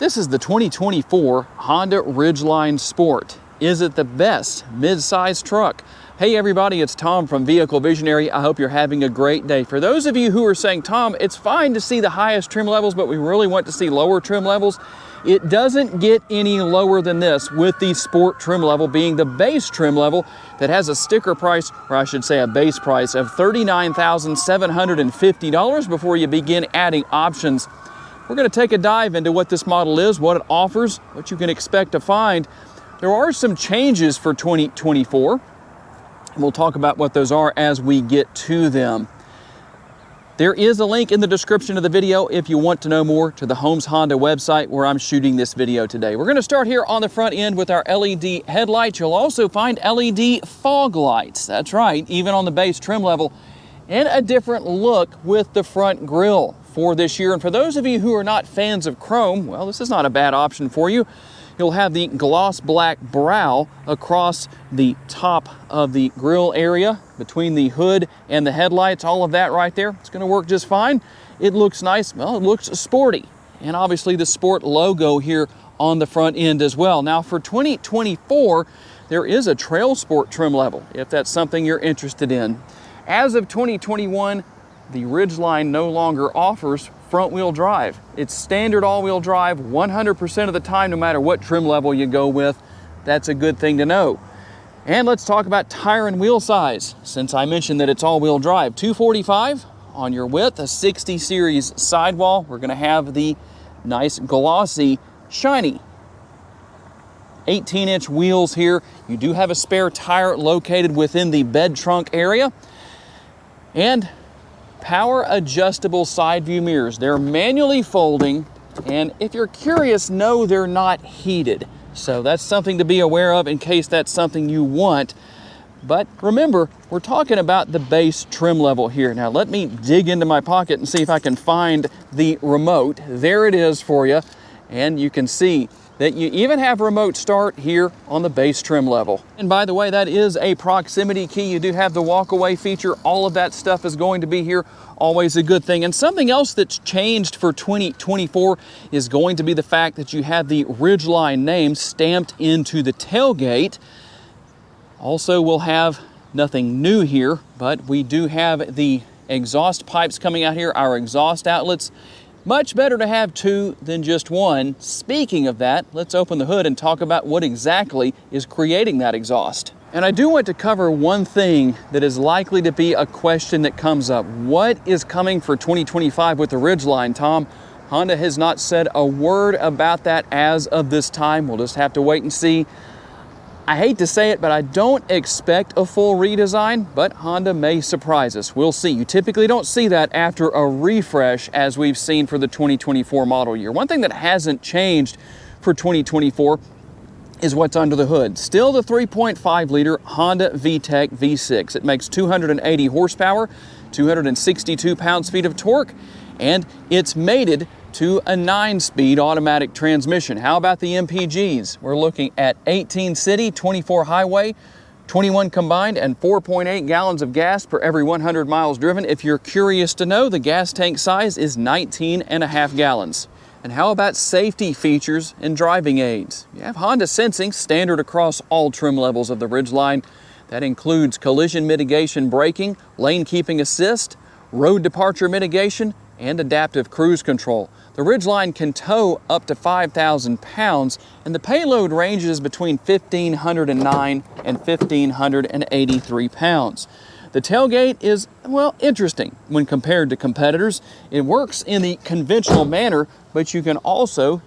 This is the 2024 Honda Ridgeline Sport. Is it the best mid-size truck? Hey everybody, it's Tom from Vehicle Visionary. I hope you're having a great day. For those of you who are saying, Tom, it's fine to see the highest trim levels, but we really want to see lower trim levels, it doesn't get any lower than this, with the Sport trim level being the base trim level that has a sticker price, or I should say a base price, of $39,750 before you begin adding options. We're going to take a dive into what this model is, what it offers, what you can expect to find. There are some changes for 2024, and we'll talk about what those are as we get to them. There is a link in the description of the video if you want to know more to the Holmes Honda website where I'm shooting this video today. We're going to start here on the front end with our LED headlights. You'll also find LED fog lights. That's right, even on the base trim level, and a different look with the front grille for this year. And for those of you who are not fans of chrome, well, this is not a bad option for you. You'll have the gloss black brow across the top of the grille area between the hood and the headlights. All of that right there, it's going to work just fine. It looks nice. Well, it looks sporty. And obviously the Sport logo here on the front end as well. Now for 2024, there is a Trail Sport trim level if that's something you're interested in. As of 2021, the Ridgeline no longer offers front-wheel drive. It's standard all-wheel drive 100% of the time, no matter what trim level you go with. That's a good thing to know. And let's talk about tire and wheel size, since I mentioned that it's all-wheel drive. 245 on your width, a 60 series sidewall. We're going to have the nice glossy, shiny 18-inch wheels here. You do have a spare tire located within the bed trunk area. And power adjustable side view mirrors. They're manually folding, and if you're curious, no, they're not heated. So that's something to be aware of in case that's something you want. But remember, we're talking about the base trim level here. Now let me dig into my pocket and see if I can find the remote. There it is for you. And you can see that you even have remote start here on the base trim level. And by the way, that is a proximity key. You do have the walk-away feature. All of that stuff is going to be here. Always a good thing. And something else that's changed for 2024 is going to be the fact that you have the Ridgeline name stamped into the tailgate. Also, we'll have nothing new here, but we do have the exhaust pipes coming out here, our exhaust outlets. Much better to have two than just one. Speaking of that, let's open the hood and talk about what exactly is creating that exhaust. And I do want to cover one thing that is likely to be a question that comes up. What is coming for 2025 with the Ridgeline, Tom? Honda has not said a word about that as of this time. We'll just have to wait and see. I hate to say it, but I don't expect a full redesign, but Honda may surprise us. We'll see. You typically don't see that after a refresh as we've seen for the 2024 model year. One thing that hasn't changed for 2024 is what's under the hood. Still the 3.5 liter Honda VTEC V6. It makes 280 horsepower, 262 pounds-feet of torque, and it's mated to a 9-speed automatic transmission. How about the MPGs? We're looking at 18 city, 24 highway, 21 combined, and 4.8 gallons of gas per every 100 miles driven. If you're curious to know, the gas tank size is 19.5 gallons. And how about safety features and driving aids? You have Honda Sensing standard across all trim levels of the Ridgeline. That includes collision mitigation braking, lane keeping assist, road departure mitigation, and adaptive cruise control. The Ridgeline can tow up to 5,000 pounds, and the payload ranges between 1,509 and 1,583 pounds. The tailgate is, well, interesting when compared to competitors. It works in the conventional manner, but you can also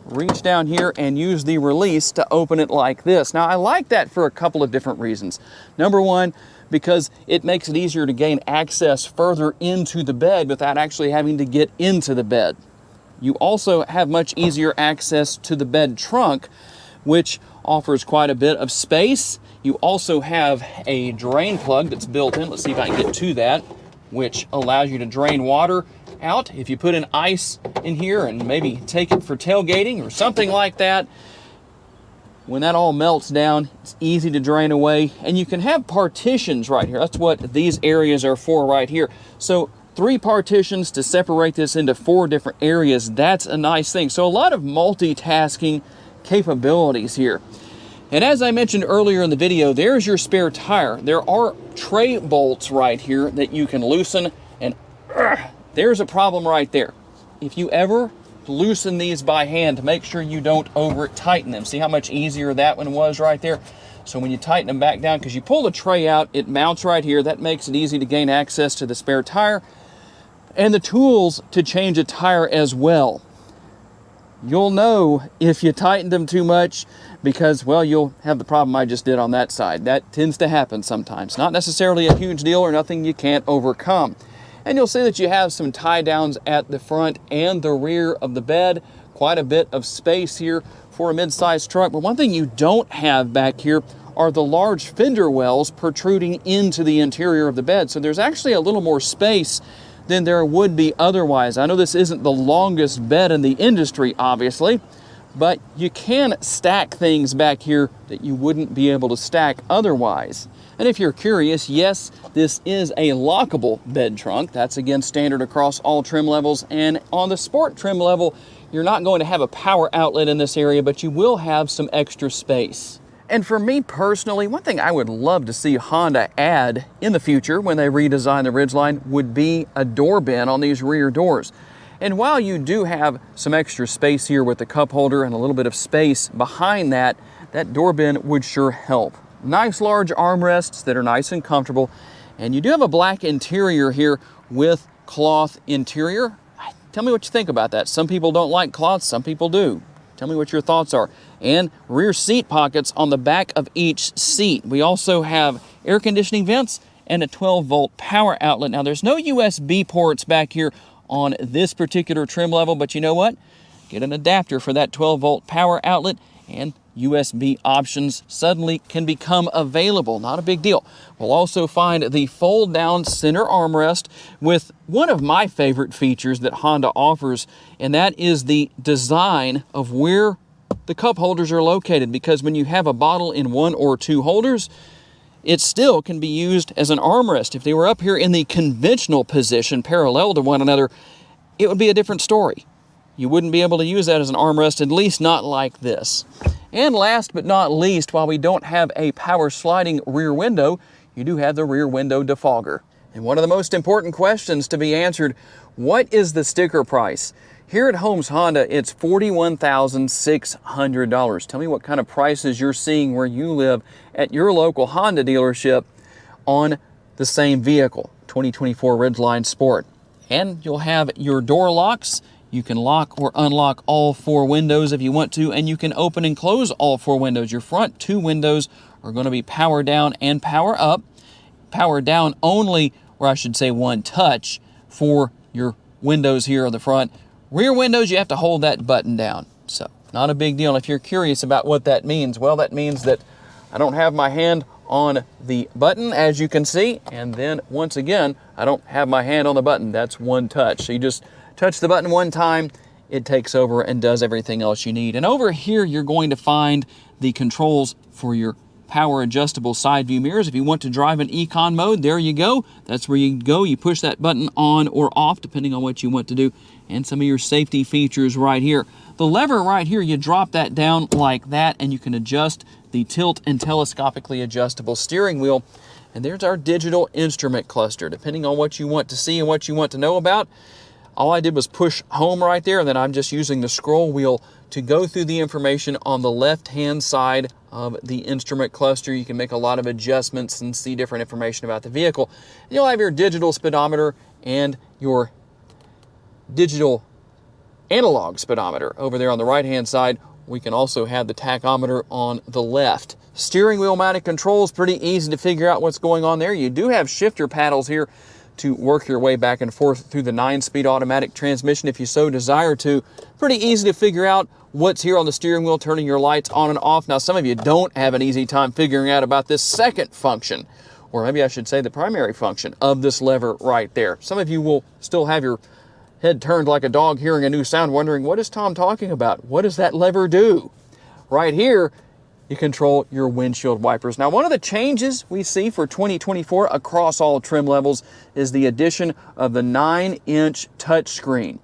reach down here and use the release to open it like this. Now, I like that for a couple of different reasons. Number one, because it makes it easier to gain access further into the bed without actually having to get into the bed. You also have much easier access to the bed trunk, which offers quite a bit of space. You also have a drain plug that's built in. Let's see if I can get to that, which allows you to drain water out. If you put an ice in here and maybe take it for tailgating or something like that, when that all melts down, it's easy to drain away. And you can have partitions right here. That's what these areas are for right here. So 3 partitions to separate this into 4 different areas. That's a nice thing. So a lot of multitasking capabilities here. And as I mentioned earlier in the video, there's your spare tire. There are tray bolts right here that you can loosen, and there's a problem right there. If you ever loosen these by hand, make sure you don't over tighten them. See how much easier that one was right there? So when you tighten them back down, because you pull the tray out, it mounts right here. That makes it easy to gain access to the spare tire and the tools to change a tire as well. You'll know if you tighten them too much because, well, you'll have the problem I just did on that side. That tends to happen sometimes. Not necessarily a huge deal or nothing you can't overcome. And you'll see that you have some tie downs at the front and the rear of the bed. Quite a bit of space here for a mid-sized truck. But one thing you don't have back here are the large fender wells protruding into the interior of the bed. So there's actually a little more space than there would be otherwise. I know this isn't the longest bed in the industry, obviously, but you can stack things back here that you wouldn't be able to stack otherwise. And if you're curious, yes, this is a lockable bed trunk. That's again standard across all trim levels. And on the sport trim level, you're not going to have a power outlet in this area, but you will have some extra space. And for me personally, one thing I would love to see Honda add in the future when they redesign the Ridgeline would be a door bin on these rear doors. And while you do have some extra space here with the cup holder and a little bit of space behind that, that door bin would sure help. Nice large armrests that are nice and comfortable. And you do have a black interior here with cloth interior. Tell me what you think about that. Some people don't like cloth, some people do. Tell me what your thoughts are. And rear seat pockets on the back of each seat. We also have air conditioning vents and a 12-volt power outlet. Now, there's no USB ports back here on this particular trim level, but you know what? Get an adapter for that 12-volt power outlet, and USB options suddenly can become available. Not a big deal. We'll also find the fold-down center armrest with one of my favorite features that Honda offers, and that is the design of where the cup holders are located, because when you have a bottle in 1 or 2 holders, it still can be used as an armrest. If they were up here in the conventional position parallel to one another, it would be a different story. You wouldn't be able to use that as an armrest, at least not like this. And last but not least, while we don't have a power sliding rear window, you do have the rear window defogger. And one of the most important questions to be answered, what is the sticker price? Here at Holmes Honda, it's $41,600. Tell me what kind of prices you're seeing where you live at your local Honda dealership on the same vehicle, 2024 Ridgeline Sport. And you'll have your door locks. You can lock or unlock all 4 windows if you want to, and you can open and close all 4 windows. Your front 2 windows are going to be power down and power up. Power down only, or I should say one touch, for your windows here on the front. Rear windows, you have to hold that button down. So, not a big deal. If you're curious about what that means, well, that means that I don't have my hand on the button, as you can see, and then once again, I don't have my hand on the button. That's one touch. So you just touch the button one time, it takes over and does everything else you need. And over here, you're going to find the controls for your power adjustable side view mirrors. If you want to drive in econ mode, there you go. That's where you go. You push that button on or off, depending on what you want to do. And some of your safety features right here. The lever right here, you drop that down like that, and you can adjust the tilt and telescopically adjustable steering wheel. And there's our digital instrument cluster. Depending on what you want to see and what you want to know about, all I did was push home right there, and then I'm just using the scroll wheel to go through the information on the left-hand side of the instrument cluster. You can make a lot of adjustments and see different information about the vehicle. And you'll have your digital speedometer and your digital analog speedometer over there on the right-hand side. We can also have the tachometer on the left. Steering wheel mounted controls, pretty easy to figure out what's going on there. You do have shifter paddles here to work your way back and forth through the 9-speed automatic transmission if you so desire to. Pretty easy to figure out what's here on the steering wheel, turning your lights on and off. Now, some of you don't have an easy time figuring out about this second function, or maybe I should say the primary function of this lever right there. Some of you will still have your head turned like a dog hearing a new sound, wondering, what is Tom talking about? What does that lever do? Right here, you control your windshield wipers. Now, one of the changes we see for 2024 across all trim levels is the addition of the 9-inch touchscreen.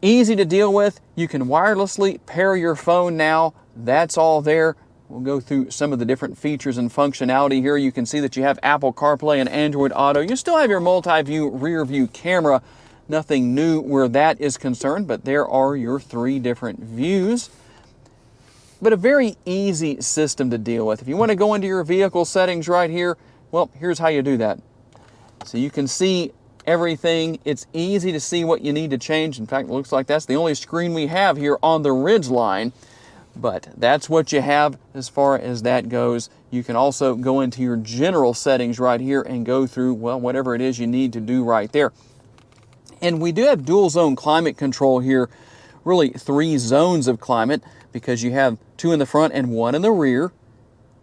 Easy to deal with. You can wirelessly pair your phone now. That's all there. We'll go through some of the different features and functionality here. You can see that you have Apple CarPlay and Android Auto. You still have your multi-view rear view camera. Nothing new where that is concerned, but there are your 3 different views. But a very easy system to deal with. If you want to go into your vehicle settings right here, well, here's how you do that. So you can see everything. It's easy to see what you need to change. In fact, it looks like that's the only screen we have here on the Ridgeline. But that's what you have as far as that goes. You can also go into your general settings right here and go through, well, whatever it is you need to do right there. And we do have dual zone climate control here, really 3 zones of climate, because you have 2 in the front and 1 in the rear.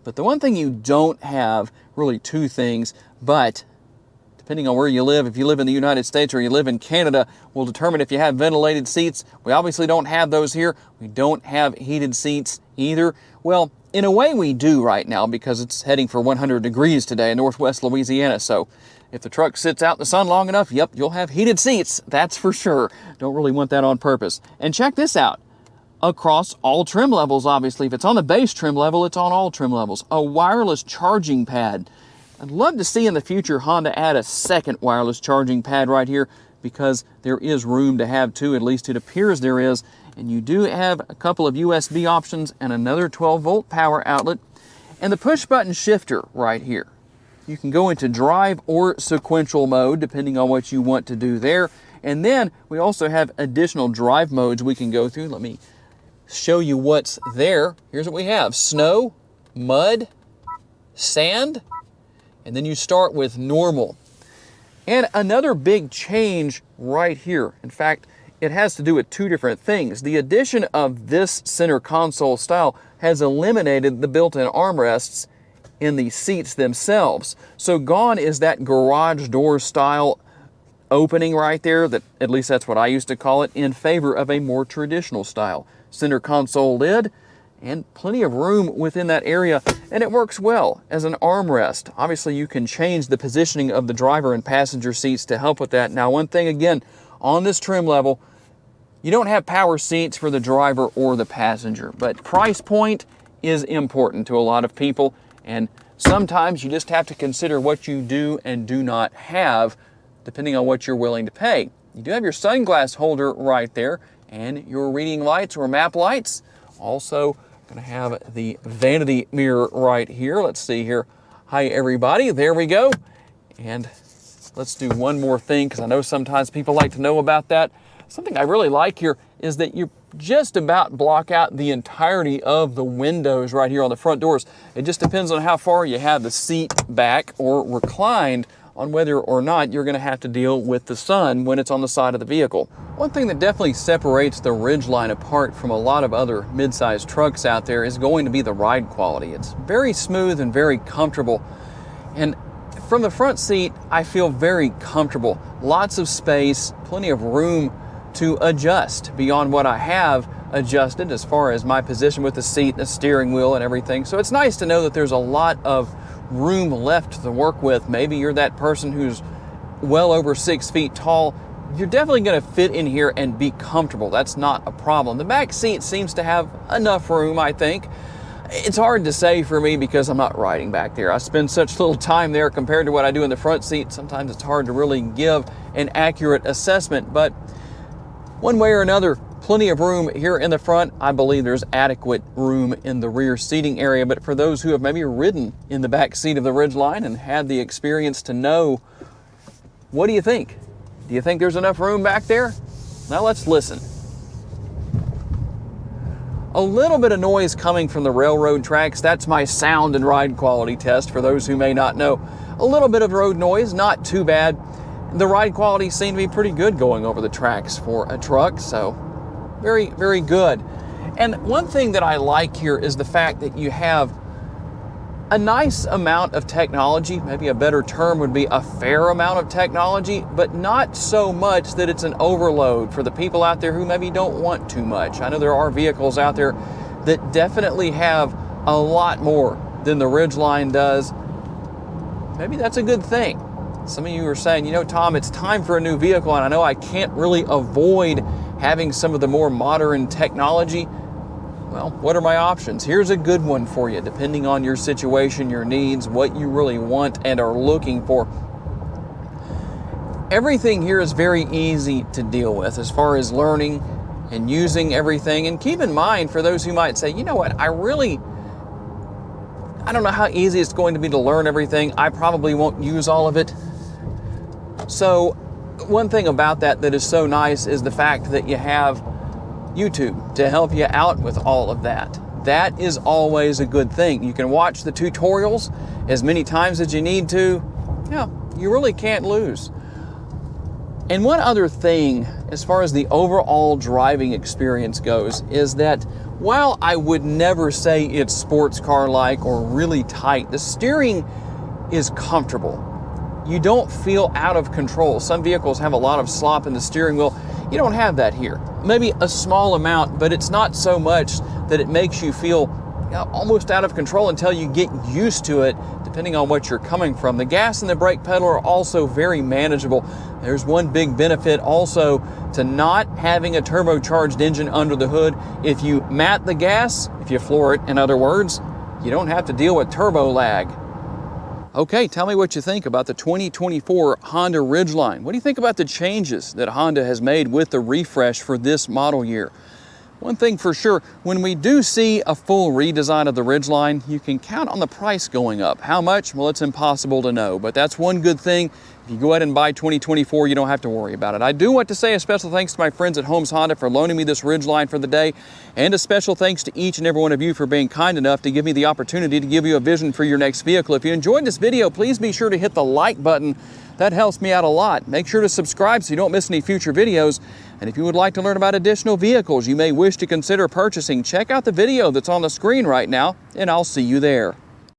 But the one thing you don't have, really 2 things, but depending on where you live, if you live in the United States or you live in Canada, will determine if you have ventilated seats. We obviously don't have those here. We don't have heated seats either. Well, in a way we do right now because it's heading for 100 degrees today in Northwest Louisiana. So if the truck sits out in the sun long enough, yep, you'll have heated seats. That's for sure. Don't really want that on purpose. And check this out. Across all trim levels, obviously. If it's on the base trim level, it's on all trim levels. A wireless charging pad. I'd love to see in the future Honda add a second wireless charging pad right here because there is room to have 2, at least it appears there is. And you do have a couple of USB options and another 12-volt power outlet. And the push-button shifter right here. You can go into drive or sequential mode depending on what you want to do there. And then we also have additional drive modes we can go through. Let me show you what's there. Here's what we have: snow, mud, sand, and then you start with normal. And another big change right here, in fact, it has to do with 2 different things. The addition of this center console style has eliminated the built-in armrests in the seats themselves. So gone is that garage door style opening right there, that at least that's what I used to call it, in favor of a more traditional style. Center console lid, and plenty of room within that area, and it works well as an armrest. Obviously, you can change the positioning of the driver and passenger seats to help with that. Now, one thing again, on this trim level, you don't have power seats for the driver or the passenger, but price point is important to a lot of people, and sometimes you just have to consider what you do and do not have, depending on what you're willing to pay. You do have your sunglass holder right there, and your reading lights or map lights. Also going to have the vanity mirror right here. Let's see here. Hi everybody, there we go. And let's do one more thing, because I know sometimes people like to know about that. Something I really like here is that you just about block out the entirety of the windows right here on the front doors. It just depends on how far you have the seat back or reclined on whether or not you're going to have to deal with the sun when it's on the side of the vehicle. One thing that definitely separates the Ridgeline apart from a lot of other mid-sized trucks out there is going to be the ride quality. It's very smooth and very comfortable. And from the front seat, I feel very comfortable. Lots of space, plenty of room to adjust beyond what I have adjusted as far as my position with the seat and the steering wheel and everything. So it's nice to know that there's a lot of room left to work with. Maybe you're that person who's well over 6 feet tall. You're definitely going to fit in here and be comfortable. That's not a problem. The back seat seems to have enough room, I think. It's hard to say for me because I'm not riding back there. I spend such little time there compared to what I do in the front seat. Sometimes it's hard to really give an accurate assessment, but one way or another, plenty of room here in the front. I believe there's adequate room in the rear seating area, but for those who have maybe ridden in the back seat of the Ridgeline and had the experience to know, what do you think? Do you think there's enough room back there? Now let's listen. A little bit of noise coming from the railroad tracks. That's my sound and ride quality test for those who may not know. A little bit of road noise, not too bad. The ride quality seemed to be pretty good going over the tracks for a truck, so very, very good. And one thing that I like here is the fact that you have a nice amount of technology. Maybe a better term would be a fair amount of technology, but not so much that it's an overload for the people out there who maybe don't want too much. I know there are vehicles out there that definitely have a lot more than the Ridgeline does. Maybe that's a good thing. Some of you are saying, you know, Tom, it's time for a new vehicle, and I know I can't really avoid having some of the more modern technology. Well, what are my options? Here's a good one for you, depending on your situation, your needs, what you really want and are looking for. Everything here is very easy to deal with as far as learning and using everything. And keep in mind, for those who might say, you know what, I don't know how easy it's going to be to learn everything. I probably won't use all of it. So one thing about that is so nice is the fact that you have YouTube to help you out with all of that. That is always a good thing. You can watch the tutorials as many times as you need to. Yeah, you really can't lose. And one other thing, as far as the overall driving experience goes, is that while I would never say it's sports car-like or really tight, the steering is comfortable. You don't feel out of control. Some vehicles have a lot of slop in the steering wheel. You don't have that here. Maybe a small amount, but it's not so much that it makes you feel almost out of control until you get used to it, depending on what you're coming from. The gas and the brake pedal are also very manageable. There's one big benefit also to not having a turbocharged engine under the hood. If you mat the gas, if you floor it, in other words, you don't have to deal with turbo lag. Okay, tell me what you think about the 2024 Honda Ridgeline. What do you think about the changes that Honda has made with the refresh for this model year? One thing for sure, when we do see a full redesign of the Ridgeline, you can count on the price going up. How much? Well, it's impossible to know, but that's one good thing. If you go ahead and buy 2024, you don't have to worry about it. I do want to say a special thanks to my friends at Holmes Honda for loaning me this Ridgeline for the day, and a special thanks to each and every one of you for being kind enough to give me the opportunity to give you a vision for your next vehicle. If you enjoyed this video, please be sure to hit the like button. That helps me out a lot. Make sure to subscribe so you don't miss any future videos. And if you would like to learn about additional vehicles you may wish to consider purchasing, check out the video that's on the screen right now, and I'll see you there.